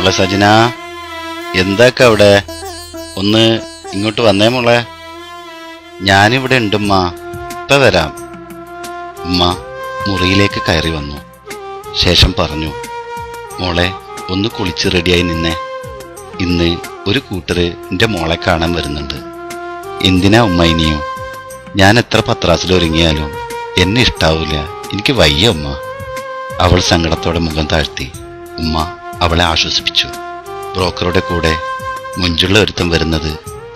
മോളെ സജന, എന്താക്ക അവിടെ? ഒന്ന് ഇങ്ങോട്ട് വന്നേ മോളെ. ഞാനിവിടെ ഉണ്ടുമ്മ, ഇപ്പൊ വരാം. ഉമ്മ മുറിയിലേക്ക് കയറി വന്നു. ശേഷം പറഞ്ഞു, മോളെ ഒന്ന് കുളിച്ച് റെഡിയായി നിന്നേ. ഇന്ന് ഒരു കൂട്ടര് എന്റെ മോളെ കാണാൻ വരുന്നുണ്ട്. എന്തിനാ ഉമ്മ ഇനിയും? ഞാൻ എത്ര പത്രാസിൽ ഒരുങ്ങിയാലും എന്നെ ഇഷ്ടാവൂല, എനിക്ക് വയ്യ ഉമ്മ. അവൾ സങ്കടത്തോടെ മുഖം താഴ്ത്തി. ഉമ്മ അവളെ ആശ്വസിപ്പിച്ചു. ബ്രോക്കറുടെ കൂടെ മുഞ്ചുള്ള ഒരുത്തം വരുന്നത്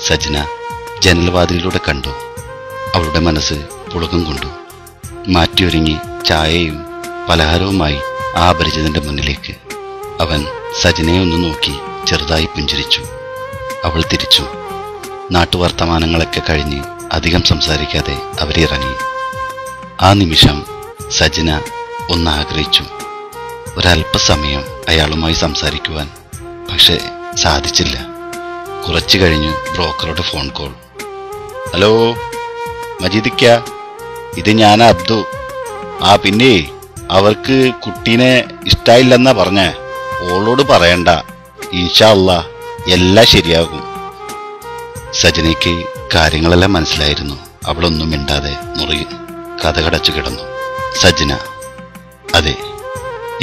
സജന ജനൽവാതിലൂടെ കണ്ടു. അവളുടെ മനസ്സ് പുളകം കൊണ്ടു. മാറ്റിയൊരുങ്ങി ചായയും പലഹാരവുമായി ആ അപരിചിതന്റെ മുന്നിലേക്ക്. അവൻ സജനയെ ഒന്ന് നോക്കി ചെറുതായി പുഞ്ചിരിച്ചു. അവൾ തിരിച്ചു. നാട്ടുവർത്തമാനങ്ങളൊക്കെ കഴിഞ്ഞ് അധികം സംസാരിക്കാതെ അവരിറങ്ങി. ആ നിമിഷം സജന ഒന്നാഗ്രഹിച്ചു, ഒരല്പസമയം അയാളുമായി സംസാരിക്കുവാൻ. പക്ഷെ സാധിച്ചില്ല. കുറച്ചു കഴിഞ്ഞു ബ്രോക്കറുടെ ഫോൺ കോൾ. ഹലോ മജീദിക്ക, ഇത് ഞാൻ അബ്ദു. പിന്നെ അവർക്ക് കുട്ടീനെ ഇഷ്ടായില്ലെന്നാ പറഞ്ഞേ. ഓളോട് പറയണ്ട, ഇൻഷാ അല്ലാഹ് എല്ലാം ശരിയാകും. സജനയ്ക്ക് കാര്യങ്ങളെല്ലാം മനസ്സിലായിരുന്നു. അവളൊന്നും മിണ്ടാതെ മുറി കഥകടച്ചു കിടന്നു. സജന, അതെ,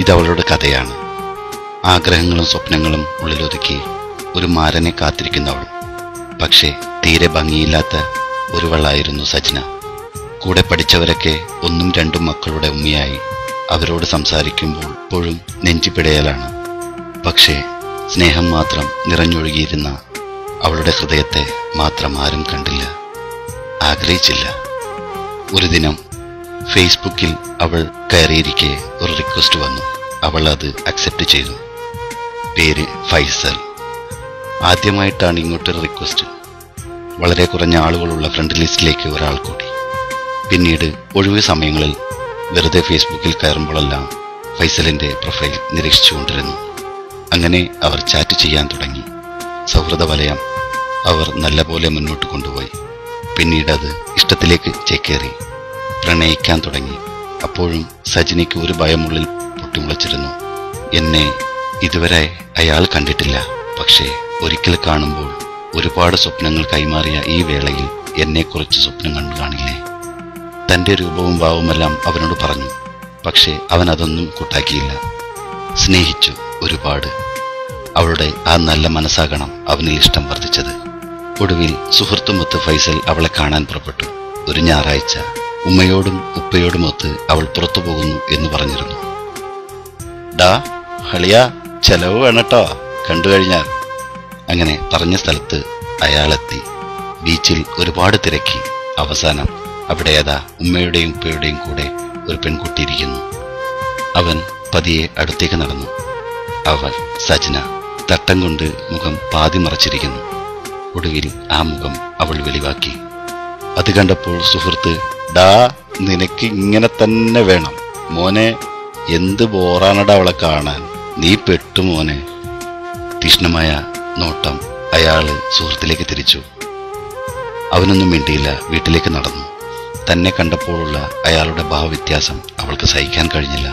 ഇതവളുടെ കഥയാണ്. ആഗ്രഹങ്ങളും സ്വപ്നങ്ങളും ഉള്ളിലൊതുക്കി ഒരു മാരനെ കാത്തിരിക്കുന്നവൾ. പക്ഷേ തീരെ ഭംഗിയില്ലാത്ത ഒരുവളായിരുന്നു സജന. കൂടെ പഠിച്ചവരൊക്കെ ഒന്നും രണ്ടും മക്കളുടെ ഉമ്മയായി. അവരോട് സംസാരിക്കുമ്പോൾ എപ്പോഴും നെഞ്ചിപ്പിടയലാണ്. പക്ഷേ സ്നേഹം മാത്രം നിറഞ്ഞൊഴുകിയിരുന്ന അവളുടെ ഹൃദയത്തെ മാത്രം ആരും കണ്ടില്ല, ആഗ്രഹിച്ചില്ല. ഒരു ദിനം ഫേസ്ബുക്കിൽ അവൾ കയറിയിരിക്കെ ഒരു റിക്വസ്റ്റ് വന്നു. അവൾ അത് അക്സെപ്റ്റ് ചെയ്തു. പേര് ഫൈസൽ. ആദ്യമായിട്ടാണ് ഇങ്ങോട്ടൊരു റിക്വസ്റ്റ്. വളരെ കുറഞ്ഞ ആളുകളുള്ള ഫ്രണ്ട് ലിസ്റ്റിലേക്ക് ഒരാൾ കൂടി. പിന്നീട് ഒഴിവ് സമയങ്ങളിൽ വെറുതെ ഫേസ്ബുക്കിൽ കയറുമ്പോഴെല്ലാം ഫൈസലിന്റെ പ്രൊഫൈൽ നിരീക്ഷിച്ചുകൊണ്ടിരുന്നു. അങ്ങനെ അവർ ചാറ്റ് ചെയ്യാൻ തുടങ്ങി. സൗഹൃദ വലയം അവർ നല്ലപോലെ മുന്നോട്ട് കൊണ്ടുപോയി. പിന്നീട് അത് ഇഷ്ടത്തിലേക്ക് ചേക്കേറി. പ്രണയിക്കാൻ തുടങ്ങി. അപ്പോഴും സജനിക്ക് ഒരു ഭയമുള്ളിൽ പൊട്ടിമുളച്ചിരുന്നു. എന്നെ ഇതുവരെ അയാൾ കണ്ടിട്ടില്ല. പക്ഷേ ഒരിക്കൽ കാണുമ്പോൾ ഒരുപാട് സ്വപ്നങ്ങൾ കൈമാറിയ ഈ വേളയിൽ എന്നെക്കുറിച്ച് സ്വപ്നം കണ്ടു കാണില്ലേ? തന്റെ രൂപവും ഭാവവുമെല്ലാം അവനോട് പറഞ്ഞു. പക്ഷേ അവൻ അതൊന്നും കൂട്ടാക്കിയില്ല. സ്നേഹിച്ചു ഒരുപാട്. അവളുടെ ആ നല്ല മനസ്സാകണം അവനിൽ ഇഷ്ടം വർദ്ധിച്ചത്. ഒടുവിൽ സുഹൃത്തുമൊത്ത് ഫൈസൽ അവളെ കാണാൻ പുറപ്പെട്ടു. ഒരു ഞായറാഴ്ച ഉമ്മയോടും ഉപ്പയോടുമൊത്ത് അവൾ പുറത്തു പോകുന്നു എന്ന് പറഞ്ഞിരുന്നു. ഡാ ഹളിയ, ചെലവ് വേണട്ടോ കണ്ടുകഴിഞ്ഞാൽ. അങ്ങനെ പറഞ്ഞ സ്ഥലത്ത് അയാളെത്തി. ബീച്ചിൽ ഒരുപാട് തിരക്കി. അവസാനം അവിടെ ഏതാ ഉമ്മയുടെയും ഉപ്പയുടെയും കൂടെ ഒരു പെൺകുട്ടിയിരിക്കുന്നു. അവൻ പതിയെ അടുത്തേക്ക് നടന്നു. അവൾ സജന തട്ടം കൊണ്ട് മുഖം പാതി മറച്ചിരിക്കുന്നു. ഒടുവിൽ ആ മുഖം അവൾ വെളിവാക്കി. അത് കണ്ടപ്പോൾ സുഹൃത്ത്, ഡാ നിനക്ക് ഇങ്ങനെ തന്നെ വേണം മോനെ, എന്ത് ബോറാണടാ അവളെ കാണാൻ, നീ പെട്ടു മോനെ. തീഷ്ണമായ നോട്ടം അയാള് സുഹൃത്തിലേക്ക് തിരിച്ചു. അവനൊന്നും മിണ്ടിയില്ല. വീട്ടിലേക്ക് നടന്നു. തന്നെ കണ്ടപ്പോഴുള്ള അയാളുടെ ഭാവവ്യത്യാസം അവൾക്ക് സഹിക്കാൻ കഴിഞ്ഞില്ല.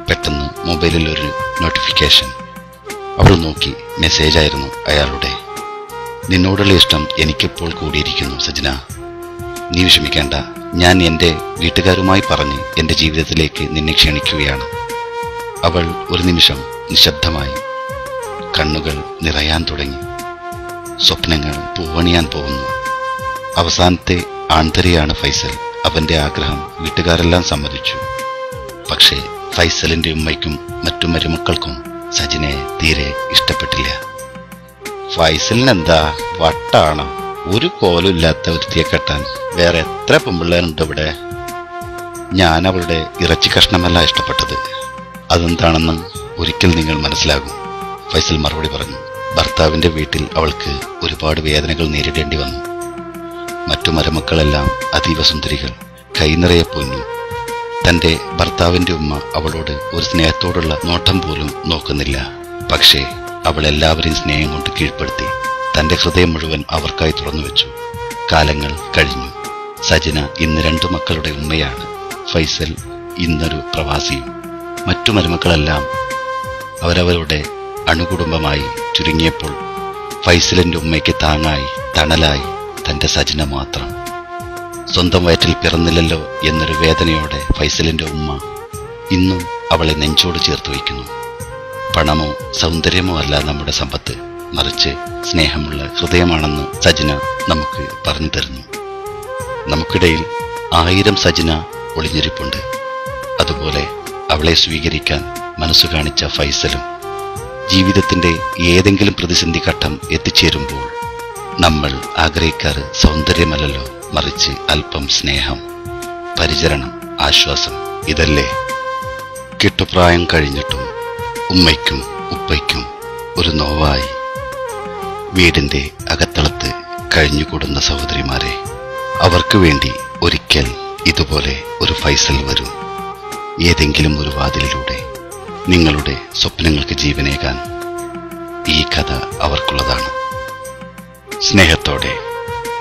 പെട്ടെന്ന് മൊബൈലിൽ ഒരു നോട്ടിഫിക്കേഷൻ. അവൾ നോക്കി. മെസ്സേജായിരുന്നു അയാളുടെ. നിന്നോടുള്ള ഇഷ്ടം എനിക്കിപ്പോൾ കൂടിയിരിക്കുന്നു സജന. നീ വിഷമിക്കേണ്ട. ഞാൻ എൻ്റെ വീട്ടുകാരുമായി പറഞ്ഞ് എൻ്റെ ജീവിതത്തിലേക്ക് നിന്നെ ക്ഷണിക്കുകയാണ്. അവൾ ഒരു നിമിഷം നിശബ്ദമായി. കണ്ണുകൾ നിറയാൻ തുടങ്ങി. സ്വപ്നങ്ങൾ പൂവണിയാൻ പോകുന്നു. അവസാനത്തെ ആൺതരിയാണ് ഫൈസൽ. അവന്റെ ആഗ്രഹം വീട്ടുകാരെല്ലാം സമ്മതിച്ചു. പക്ഷേ ഫൈസലിന്റെ ഉമ്മയ്ക്കും മറ്റു മരുമക്കൾക്കും സജിനെ തീരെ ഇഷ്ടപ്പെട്ടില്ല. ഫൈസലിനെന്താ വട്ടാണ്, ഒരു കോലുമില്ലാത്ത ഒരുത്തിയെ കെട്ടാൻ വേറെ എത്ര പെമ്പിള്ളേരുണ്ട് ഇവിടെ. ഞാൻ അവളുടെ ഇറച്ചി കഷ്ണമല്ല ഇഷ്ടപ്പെട്ടത്. അതെന്താണെന്ന് ഒരിക്കൽ നിങ്ങൾ മനസ്സിലാകും, ഫൈസൽ മറുപടി പറഞ്ഞു. ഭർത്താവിന്റെ വീട്ടിൽ അവൾക്ക് ഒരുപാട് വേദനകൾ നേരിടേണ്ടി വന്നു. മറ്റു മരുമക്കളെല്ലാം അതീവ സുന്ദരികൾ, കൈനിറയെ പൊന്നു. തന്റെ ഭർത്താവിന്റെ ഉമ്മ അവളോട് ഒരു സ്നേഹത്തോടുള്ള നോട്ടം പോലും നോക്കുന്നില്ല. പക്ഷേ അവൾ എല്ലാവരെയും സ്നേഹം കൊണ്ട് കീഴ്പ്പെടുത്തി. തന്റെ ഹൃദയം മുഴുവൻ അവർക്കായി തുറന്നുവെച്ചു. കാലങ്ങൾ കഴിഞ്ഞു. സജന ഇന്ന് 2 മക്കളുടെ ഉമ്മയാണ്. ഫൈസൽ ഇന്നൊരു പ്രവാസിയും. മറ്റു മരുമക്കളെല്ലാം അവരവരുടെ അണുകുടുംബമായി ചുരുങ്ങിയപ്പോൾ ഫൈസലിന്റെ ഉമ്മയ്ക്ക് താങ്ങായി തണലായി തന്റെ സജന മാത്രം. സ്വന്തം വയറ്റിൽ പിറന്നില്ലല്ലോ എന്നൊരു വേദനയോടെ ഫൈസലിന്റെ ഉമ്മ ഇന്നും അവളെ നെഞ്ചോട് ചേർത്ത് വയ്ക്കുന്നു. പണമോ സൗന്ദര്യമോ അല്ല നമ്മുടെ സമ്പത്ത്, മറിച്ച് സ്നേഹമുള്ള ഹൃദയമാണെന്ന് സജന നമുക്ക് പറഞ്ഞു തരുന്നു. നമുക്കിടയിൽ 1000 സജന ഒളിഞ്ഞിരിപ്പുണ്ട്. അതുപോലെ അവളെ സ്വീകരിക്കാൻ മനസ്സു കാണിച്ച ഫൈസലും ജീവിതത്തിന്റെ ഏതെങ്കിലും പ്രതിസന്ധി ഘട്ടം എത്തിച്ചേരുമ്പോൾ നമ്മൾ ആഗ്രഹിക്കാറ് സൗന്ദര്യമല്ലല്ലോ, മറിച്ച് അല്പം സ്നേഹം, പരിചരണം, ആശ്വാസം. ഇതല്ലേ കെട്ടുപ്രായം കഴിഞ്ഞിട്ടും ഉമ്മയ്ക്കും ഉപ്പയ്ക്കും ഒരു നോവായി വീടിന്റെ അകത്തളത്ത് കഴിഞ്ഞുകൂടുന്ന സഹോദരിമാരെ, അവർക്ക് വേണ്ടി ഒരിക്കൽ ഇതുപോലെ ഒരു ഫൈസൽ വരും. ഏതെങ്കിലും ഒരു വാതിലിലൂടെ നിങ്ങളുടെ സ്വപ്നങ്ങൾക്ക് ജീവനേകാൻ ഈ കഥ അവർക്കുള്ളതാണ്. സ്നേഹത്തോടെ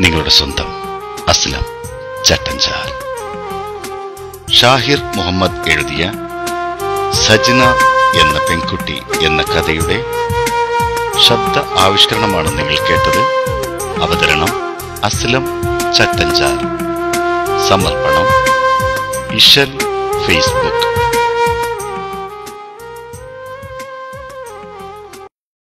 നിങ്ങളുടെ സ്വന്തം അസ്ലം ചട്ടഞ്ചാൽ. ഷാഹിർ മുഹമ്മദ് എഴുതിയ സജന എന്ന പെൺകുട്ടി എന്ന കഥയുടെ ശബ്ദ ആവിഷ്കരണമാണ് നിങ്ങൾ കേട്ടത്. അവതരണം അസ്ലം ചട്ടഞ്ചാൽ. സമർപ്പണം ഇഷൽ ഫേസ്ബുക്ക്.